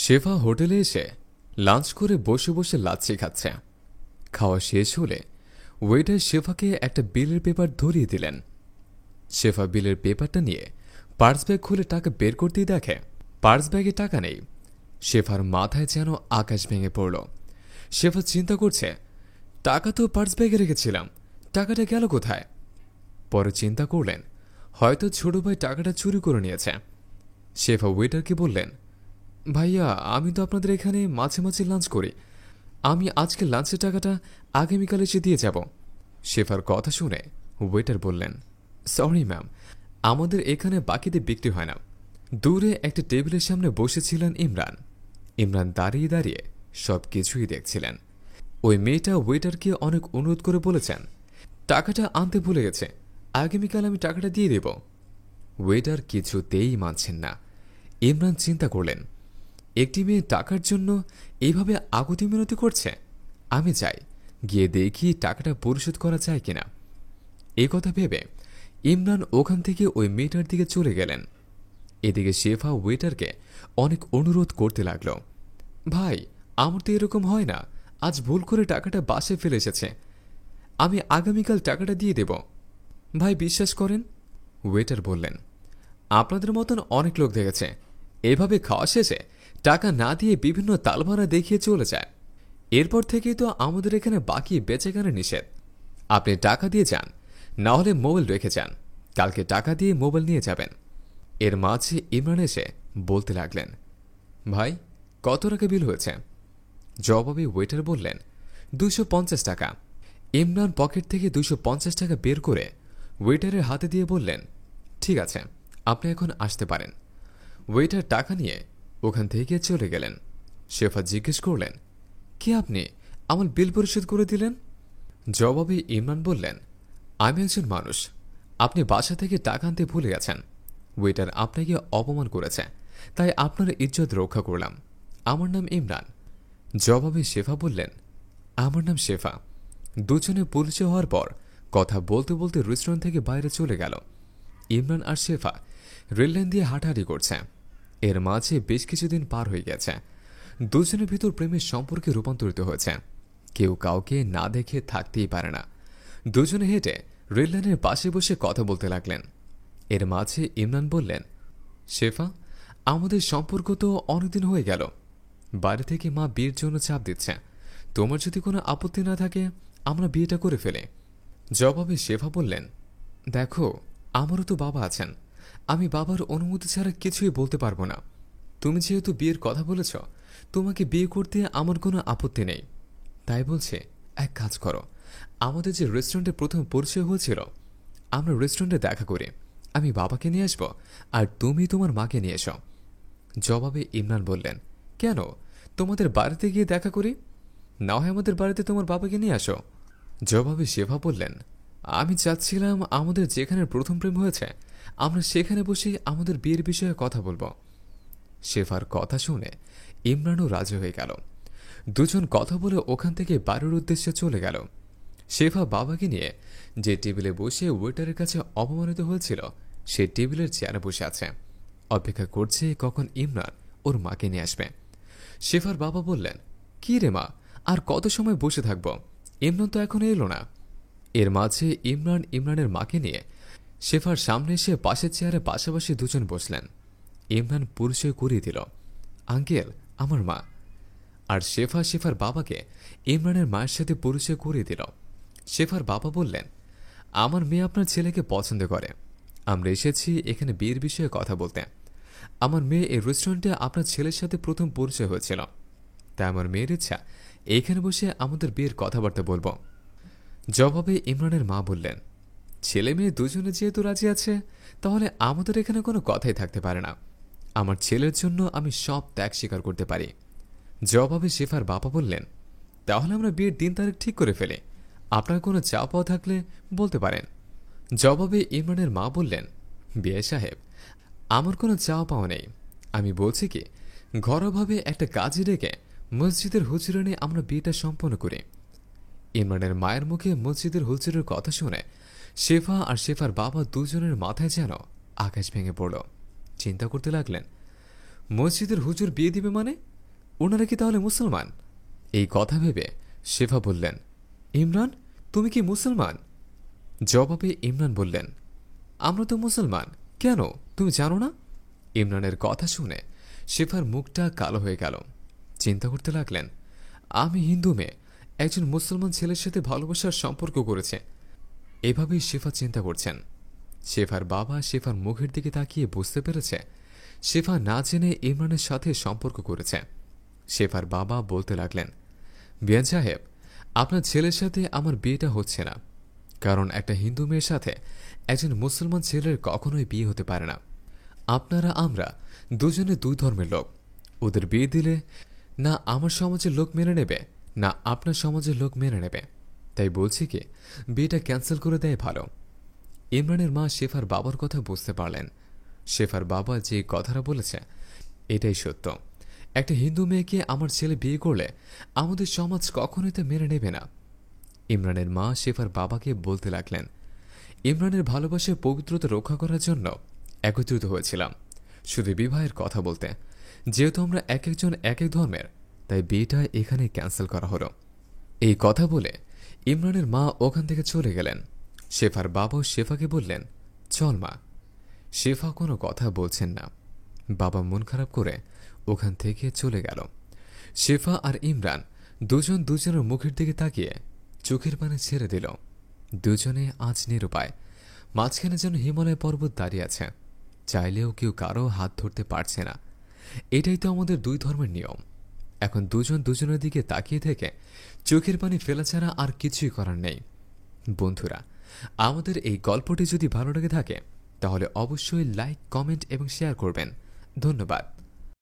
শেফা হোটেলে এসে লাঞ্চ করে বসে বসে লাচ্ছি খাচ্ছে। খাওয়া শেষ হলে ওয়েটার শেফাকে একটা বিলের পেপার ধরিয়ে দিলেন। শেফা বিলের পেপারটা নিয়ে পার্স ব্যাগ খুলে টাকা বের করতেই দেখে পার্স ব্যাগে টাকা নেই। শেফার মাথায় যেন আকাশ ভেঙে পড়ল। শেফা চিন্তা করছে, টাকা তো পার্স ব্যাগে রেখেছিলাম, টাকাটা গেল কোথায়? পরে চিন্তা করলেন হয়তো ছোট ভাই টাকাটা চুরি করে নিয়েছে। শেফা ওয়েটারকে বললেন, ভাইয়া, আমি তো আপনাদের এখানে মাঝে মাঝে লাঞ্চ করি, আমি আজকে লাঞ্চের টাকাটা আগামীকাল এসে দিয়ে যাব। শেফার কথা শুনে ওয়েটার বললেন, সরি ম্যাম, আমাদের এখানে বাকিতে বিক্রি হয় না। দূরে একটা টেবিলের সামনে বসেছিলেন ইমরান। ইমরান দাঁড়িয়ে দাঁড়িয়ে সব কিছুই দেখছিলেন। ওই মেয়েটা ওয়েটারকে অনেক অনুরোধ করে বলেছেন, টাকাটা আনতে ভুলে গেছে, আগামীকাল আমি টাকাটা দিয়ে দেব। ওয়েটার কিছুতেই মানছেন না। ইমরান চিন্তা করলেন, একটি মেয়ে টাকার জন্য এইভাবে আকুতি মিনতি করছে, আমি চাই গিয়ে দেখি টাকাটা পরিশোধ করা যায় কিনা। এই কথা ভেবে ইমরান ওখান থেকে ওই মেয়েটার দিকে চলে গেলেন। এদিকে শেফা ওয়েটারকে অনেক অনুরোধ করতে লাগল, ভাই, আমার তো এরকম হয় না, আজ ভুল করে টাকাটা বাসে ফেলে এসেছে, আমি আগামীকাল টাকাটা দিয়ে দেব। ভাই, বিশ্বাস করেন। ওয়েটার বললেন, আপনাদের মতন অনেক লোক দেখেছে এভাবে খাওয়া শেষে টাকা না দিয়ে বিভিন্ন তালভাড়া দেখিয়ে চলে যায়। এরপর থেকেই তো আমাদের এখানে বাকি বেচাকেনা নিষেধ। আপনি টাকা দিয়ে যান, না হলে মোবাইল রেখে যান, কালকে টাকা দিয়ে মোবাইল নিয়ে যাবেন। এর মাঝে ইমরান এসে বলতে লাগলেন, ভাই, কত টাকা বিল হয়েছে? জবাবে ওয়েটার বললেন, 250 টাকা। ইমরান পকেট থেকে 250 টাকা বের করে ওয়েটারের হাতে দিয়ে বললেন, ঠিক আছে, আপনি এখন আসতে পারেন। ওয়েটার টাকা নিয়ে ওখান থেকে চলে গেলেন। শেফা জিজ্ঞেস করলেন, কে আপনি, আমার বিল পরিশোধ করে দিলেন? জবাবে ইমরান বললেন, আমি একজন মানুষ, আপনি বাসা থেকে টাকা আনতে ভুলে গেছেন, ওয়েটার আপনাকে অপমান করেছে, তাই আপনার ইজ্জত রক্ষা করলাম, আমার নাম ইমরান। জবাবে শেফা বললেন, আমার নাম শেফা। দুজনে পরিচয় হওয়ার পর কথা বলতে বলতে রেস্টুরেন্ট থেকে বাইরে চলে গেল। ইমরান আর শেফা রেললাইন দিয়ে হাঁটাহাঁটি করছে। এর মাঝে বেশ কিছুদিন পার হয়ে গেছে। দুজনের ভিতর প্রেমের সম্পর্কে রূপান্তরিত হয়েছে। কেউ কাউকে না দেখে থাকতেই পারে না। দুজনে হেঁটে রেললাইনের পাশে বসে কথা বলতে লাগলেন। এর মাঝে ইমরান বললেন, শেফা, আমাদের সম্পর্ক তো অনেকদিন হয়ে গেল, বাইরে থেকে মা বিয়ের জন্য চাপ দিচ্ছে, তোমার যদি কোনো আপত্তি না থাকে আমরা বিয়েটা করে ফেলে। জবাবে শেফা বললেন, দেখো, আমারও তো বাবা আছেন, আমি বাবার অনুমতি ছাড়া কিছুই বলতে পারবো না। তুমি যেহেতু বিয়ের কথা বলেছ, তোমাকে বিয়ে করতে আমার কোনো আপত্তি নেই। তাই বলছে, এক কাজ করো, আমাদের যে রেস্টুরেন্টে প্রথম পরিচয় হয়েছিল, আমরা রেস্টুরেন্টে দেখা করি, আমি বাবাকে নিয়ে আসবো আর তুমি তোমার মাকে নিয়ে এসো। জবাবে ইমরান বললেন, কেন, তোমাদের বাড়িতে গিয়ে দেখা করি, না হয় আমাদের বাড়িতে তোমার বাবাকে নিয়ে আসো। জবাবে শেফা বললেন, আমি চাচ্ছিলাম আমাদের যেখানে প্রথম প্রেম হয়েছে আমরা সেখানে বসে আমাদের বিয়ের বিষয়ে কথা বলবো। শেফার কথা শুনে ইমরানও রাজি হয়ে গেল। দুজন কথা বলে ওখান থেকে বাড়ির উদ্দেশ্যে চলে গেল। শেফা বাবাকে নিয়ে যে টেবিলে বসে ওয়েটারের কাছে অপমানিত হয়েছিল সে টেবিলের চেয়ারে বসে আছে, অপেক্ষা করছে কখন ইমরান ওর মাকে নিয়ে আসবে। শেফার বাবা বললেন, কি রে মা, আর কত সময় বসে থাকবো, ইমরান তো এখনো এলো না। এর মাঝে ইমরানের মাকে নিয়ে শেফার সামনে এসে পাশের চেয়ারে পাশাপাশি দুজন বসলেন। ইমরান পরিচয় করিয়ে দিল, আঙ্কেল, আমার মা। আর শেফার বাবাকে ইমরানের মায়ের সাথে পরিচয় করিয়ে দিল। শেফার বাবা বললেন, আমার মেয়ে আপনার ছেলেকে পছন্দ করে, আমরা এসেছি এখানে বিয়ের বিষয়ে কথা বলতে। আমার মেয়ে এই রেস্টুরেন্টে আপনার ছেলের সাথে প্রথম পরিচয় হয়েছিল, তাই আমার মেয়ের ইচ্ছা এইখানে বসে আমাদের বিয়ের কথাবার্তা বলবো। জবাবে ইমরানের মা বললেন, ছেলে মেয়ে দুজনে যেহেতু রাজি আছে, তাহলে আমাদের এখানে কোনো কথাই থাকতে পারে না, আমার ছেলের জন্য আমি সব ত্যাগ স্বীকার করতে পারি। জবাবে শেফার বাবা বললেন, তাহলে আমরা বিয়ের দিন তারিখ ঠিক করে ফেলি, আপনার কোনো চাওয়া পাওয়া থাকলে বলতে পারেন। জবাবে ইমরানের মা বললেন, বিয়ে সাহেব, আমার কোনো চাওয়া পাওয়া নেই, আমি বলছি কি, ঘরোয়াভাবে একটা কাজে ডেকে মসজিদের হুজুরে নিয়ে আমরা বিয়েটা সম্পন্ন করি। ইমরানের মায়ের মুখে মসজিদের হুজুরের কথা শুনে শেফা আর শেফার বাবা দুজনের মাথায় যেন আকাশ ভেঙে পড়ল। চিন্তা করতে লাগলেন, মসজিদের হুজুর বিয়ে দিবে মানে? ওনারা কি তাহলে মুসলমান? এই কথা ভেবে শেফা বললেন, ইমরান, তুমি কি মুসলমান? জবাবে ইমরান বললেন, আমরা তো মুসলমান। কেন, তুমি জানো না? ইমরানের কথা শুনে শেফার মুখটা কালো হয়ে গেল। চিন্তা করতে লাগলেন, আমি হিন্দু মেয়ে একজন মুসলমান ছেলের সাথে ভালোবাসার সম্পর্ক করেছে। এভাবেই শেফা চিন্তা করছেন। শেফার বাবা শেফার মুখের দিকে তাকিয়ে বুঝতে পেরেছে শেফা না জেনে ইমরানের সাথে সম্পর্ক করেছে। শেফার বাবা বলতে লাগলেন, বিয়ান সাহেব, আপনার ছেলের সাথে আমার বিয়েটা হচ্ছে না, কারণ একটা হিন্দু মেয়ের সাথে একজন মুসলমান ছেলের কখনোই বিয়ে হতে পারে না। আপনারা আমরা দুজনে দুই ধর্মের লোক। ওদের বিয়ে দিলে না আমার সমাজের লোক মেনে নেবে, না আপনার সমাজের লোক মেনে নেবে। তাই বলছি কি, বিয়েটা ক্যান্সেল করে দেয় ভালো। ইমরানের মা শেফার বাবার কথা বুঝতে পারলেন। শেফার বাবা যে কথাটা বলেছে এটাই সত্য। একটা হিন্দু মেয়েকে আমার ছেলে বিয়ে করলে আমাদের সমাজ কখনোই তা মেনে নেবে না। ইমরানের মা শেফার বাবাকে বলতে লাগলেন, ইমরানের ভালোবাসার পবিত্রতা রক্ষা করার জন্য একত্রিত হয়েছিলাম শুধু বিবাহের কথা বলতে। যেহেতু আমরা এক একজন এক এক ধর্মের, তাই বিয়েটা এখানে ক্যান্সেল করা হলো। এই কথা বলে ইমরানের মা ওখান থেকে চলে গেলেন। শেফার বাবা শেফাকে বললেন, চল মা। শেফা কোনো কথা বলছেন না। বাবা মন খারাপ করে ওখান থেকে চলে গেল। শেফা আর ইমরান দুজন দুজনের মুখের দিকে তাকিয়ে চোখের পানি ছেড়ে দিল। দুজনে আজ নিরুপায়। মাঝখানে যেন হিমালয় পর্বত দাঁড়িয়ে আছে, চাইলেও কেউ কারো হাত ধরতে পারছে না। এটাই তো আমাদের দুই ধর্মের নিয়ম। এখন দুজন দুজনের দিকে তাকিয়ে থেকে চোখের পানি ফেলা ছাড়া আর কিছুই করার নেই। বন্ধুরা, আমাদের এই গল্পটি যদি ভালো লেগে থাকে তাহলে অবশ্যই লাইক, কমেন্ট এবং শেয়ার করবেন। ধন্যবাদ।